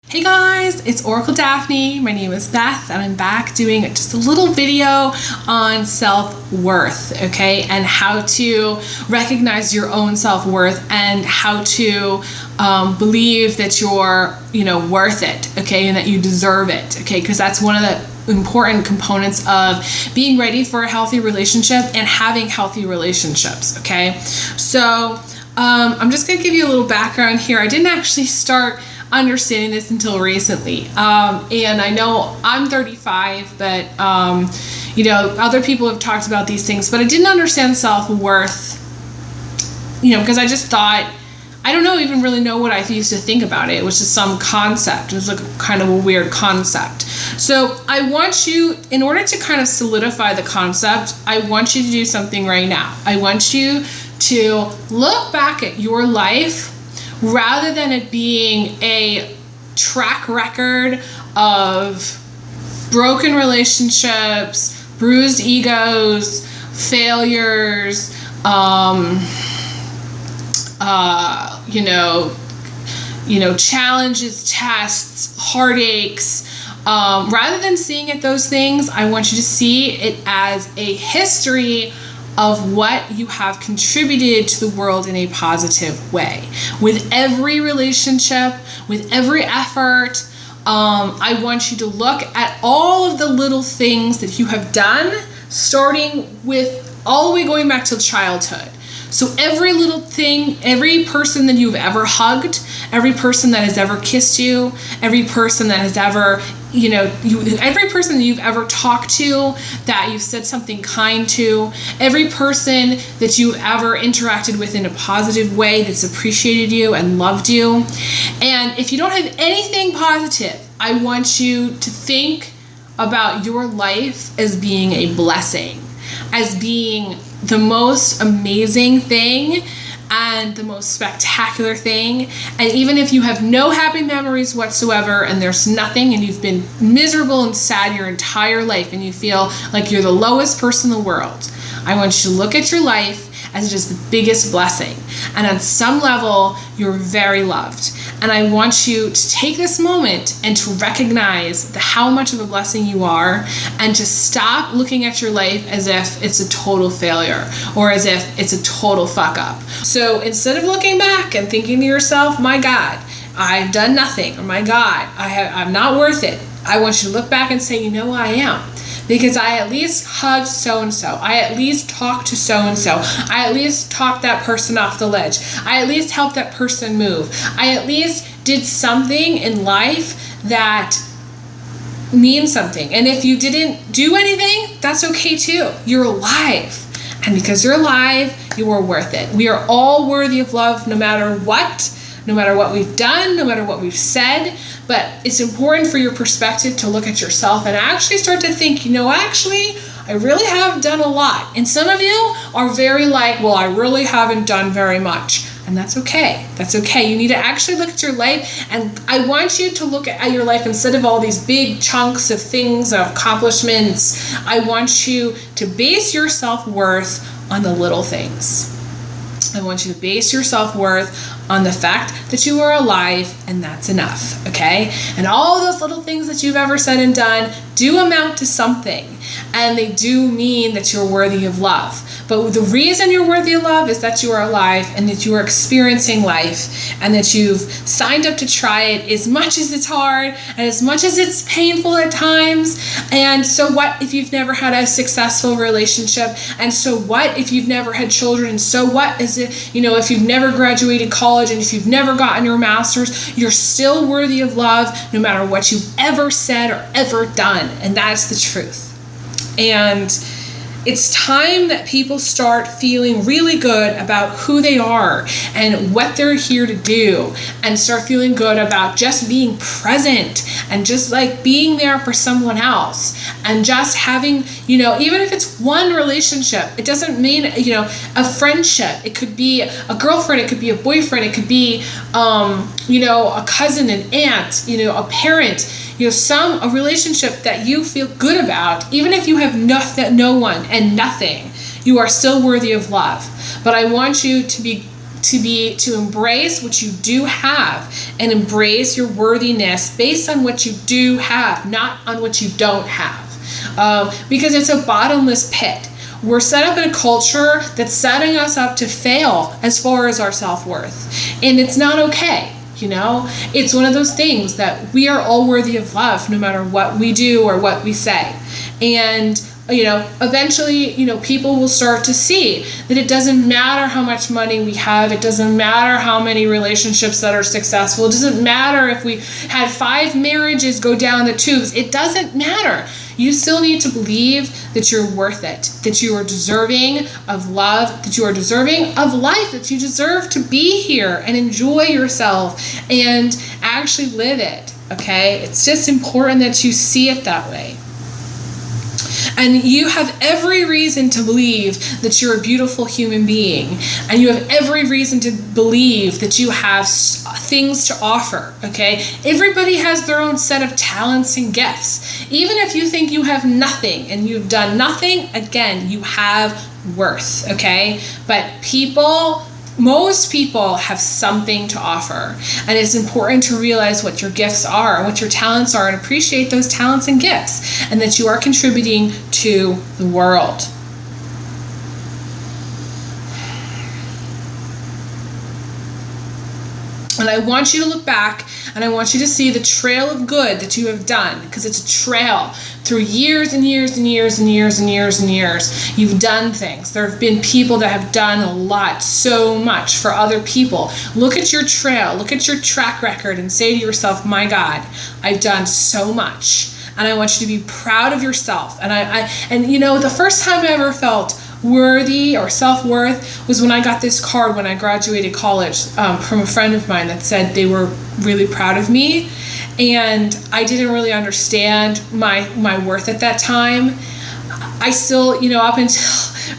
Hey guys, it's Oracle Daphne. My name is Beth and I'm back doing just a little video on self-worth, okay? And how to recognize your own self-worth and how to believe that you're, worth it, okay? And that you deserve it, okay? Because that's one of the important components of being ready for a healthy relationship and having healthy relationships, okay? So I'm just gonna give you a little background here. I didn't actually start understanding this until recently, and I know I'm 35, but other people have talked about these things, but I didn't understand self-worth, because I just thought, I don't even really know what I used to think about it. It was just some concept. It was like kind of a weird concept. So I want you, in order to kind of solidify the concept, I want you to do something right now. I want you to look back at your life rather than it being a track record of broken relationships, bruised egos, failures, challenges, tests, heartaches. Rather than seeing it those things, I want you to see it as a history of what you have contributed to the world in a positive way. With every relationship, with every effort, I want you to look at all of the little things that you have done, starting with all the way going back to childhood. So every little thing, every person that you've ever hugged, every person that has ever kissed you, every person that has ever, every person that you've ever talked to, that you've said something kind to, every person that you've ever interacted with in a positive way that's appreciated you and loved you. And if you don't have anything positive, I want you to think about your life as being a blessing, as being the most amazing thing and the most spectacular thing. And even if you have no happy memories whatsoever and there's nothing and you've been miserable and sad your entire life and you feel like you're the lowest person in the world, I want you to look at your life as just the biggest blessing. And on some level, you're very loved. And I want you to take this moment and to recognize how much of a blessing you are, and to stop looking at your life as if it's a total failure or as if it's a total fuck up. So instead of looking back and thinking to yourself, my God, I've done nothing, or my God, I'm not worth it, I want you to look back and say, you know, I am. Because I at least hugged so-and-so. I at least talked to so-and-so. I at least talked that person off the ledge. I at least helped that person move. I at least did something in life that means something. And if you didn't do anything, that's okay too. You're alive. And because you're alive, you are worth it. We are all worthy of love no matter what we've done, no matter what we've said. But it's important for your perspective to look at yourself and actually start to think, I really have done a lot. And some of you are very like, well, I really haven't done very much. And that's okay. That's okay. You need to actually look at your life. And I want you to look at your life instead of all these big chunks of things, of accomplishments. I want you to base your self-worth on the little things. I want you to base your self-worth on the fact that you are alive, and that's enough, okay? And all those little things that you've ever said and done do amount to something, and they do mean that you're worthy of love. But the reason you're worthy of love is that you are alive and that you are experiencing life and that you've signed up to try it as much as it's hard and as much as it's painful at times. And so what if you've never had a successful relationship? And so what if you've never had children? And so what is it, if you've never graduated college and if you've never gotten your master's, you're still worthy of love no matter what you've ever said or ever done. And that's the truth. And it's time that people start feeling really good about who they are and what they're here to do, and start feeling good about just being present and just like being there for someone else, and just having, even if it's one relationship, it doesn't mean, a friendship. It could be a girlfriend, it could be a boyfriend, it could be, a cousin, an aunt, a parent. A relationship that you feel good about, even if you have no one and nothing, you are still worthy of love. But I want you to be to embrace what you do have and embrace your worthiness based on what you do have, not on what you don't have. Because it's a bottomless pit. We're set up in a culture that's setting us up to fail as far as our self-worth. And it's not okay. It's one of those things that we are all worthy of love no matter what we do or what we say. And eventually, people will start to see that it doesn't matter how much money we have. It doesn't matter how many relationships that are successful. It doesn't matter if we had 5 marriages go down the tubes. It doesn't matter. You still need to believe that you're worth it, that you are deserving of love, that you are deserving of life, that you deserve to be here and enjoy yourself and actually live it, okay? It's just important that you see it that way. And you have every reason to believe that you're a beautiful human being. And you have every reason to believe that you have things to offer, okay? Everybody has their own set of talents and gifts. Even if you think you have nothing and you've done nothing, again, you have worth, okay? But most people have something to offer, and it's important to realize what your gifts are and what your talents are and appreciate those talents and gifts, and that you are contributing to the world. And I want you to look back and I want you to see the trail of good that you have done, because it's a trail through years and years and years and years and years and years. You've done things. There have been people that have done a lot, so much for other people. Look at your trail, look at your track record and say to yourself, my God, I've done so much. And I want you to be proud of yourself. And the first time I ever felt worthy or self-worth was when I got this card when I graduated college from a friend of mine that said they were really proud of me. And I didn't really understand my worth at that time. I still, up until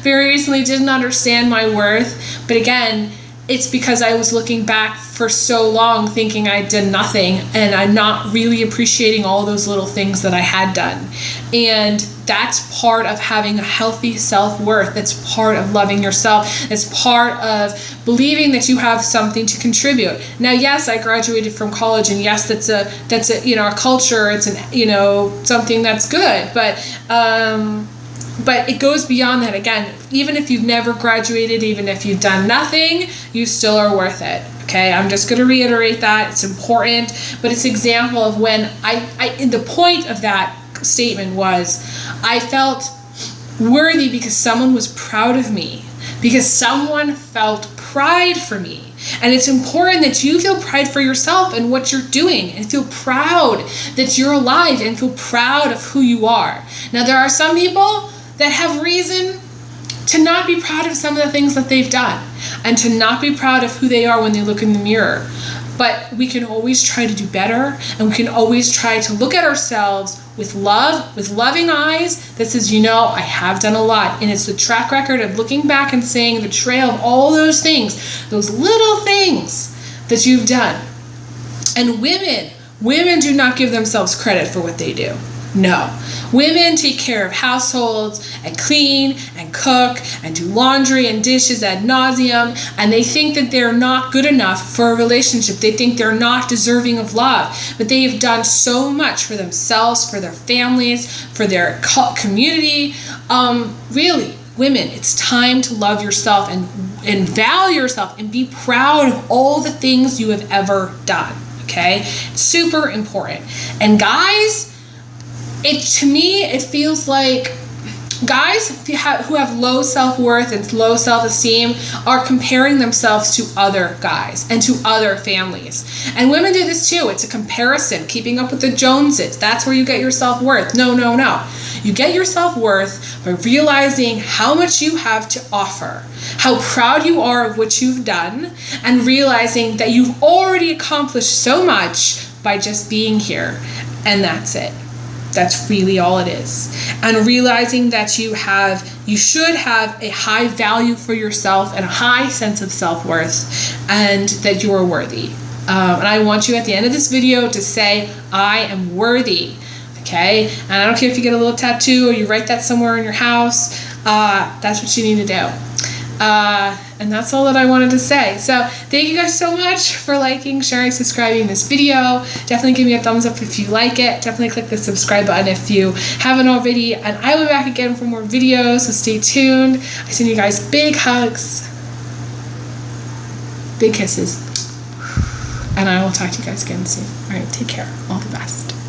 very recently, didn't understand my worth. But again, it's because I was looking back for so long thinking I did nothing, and I'm not really appreciating all those little things that I had done. And that's part of having a healthy self-worth. That's part of loving yourself. It's part of believing that you have something to contribute. Now, yes, I graduated from college, and yes, that's a our culture. It's something that's good, but it goes beyond that. Again, even if you've never graduated, even if you've done nothing, you still are worth it. Okay, I'm just going to reiterate that. It's important, but it's an example of when the point of that statement was I felt worthy because someone was proud of me, because someone felt pride for me. And it's important that you feel pride for yourself and what you're doing, and feel proud that you're alive, and feel proud of who you are. Now, there are some people that have reason to not be proud of some of the things that they've done, and to not be proud of who they are when they look in the mirror. But we can always try to do better, and we can always try to look at ourselves with love, with loving eyes that says, I have done a lot. And it's the track record of looking back and saying the trail of all those things, those little things that you've done. And women do not give themselves credit for what they do. No. Women take care of households and clean and cook and do laundry and dishes ad nauseum, and they think that they're not good enough for a relationship. They think they're not deserving of love, but they have done so much for themselves, for their families, for their community. Really, women, it's time to love yourself and value yourself and be proud of all the things you have ever done. Okay? Super important. And guys, to me, it feels like guys who have low self-worth and low self-esteem are comparing themselves to other guys and to other families. And women do this too. It's a comparison, keeping up with the Joneses. That's where you get your self-worth. No. You get your self-worth by realizing how much you have to offer, how proud you are of what you've done, and realizing that you've already accomplished so much by just being here. And that's it. That's really all it is. And realizing that you should have a high value for yourself and a high sense of self-worth, and that you are worthy. And I want you at the end of this video to say, I am worthy. Okay? And I don't care if you get a little tattoo or you write that somewhere in your house. That's what you need to do. And that's all that I wanted to say. So thank you guys so much for liking, sharing, subscribing this video. Definitely give me a thumbs up if you like it. Definitely click the subscribe button if you haven't already. And I will be back again for more videos, so stay tuned. I send you guys big hugs, big kisses, and I will talk to you guys again soon. All right, take care. All the best.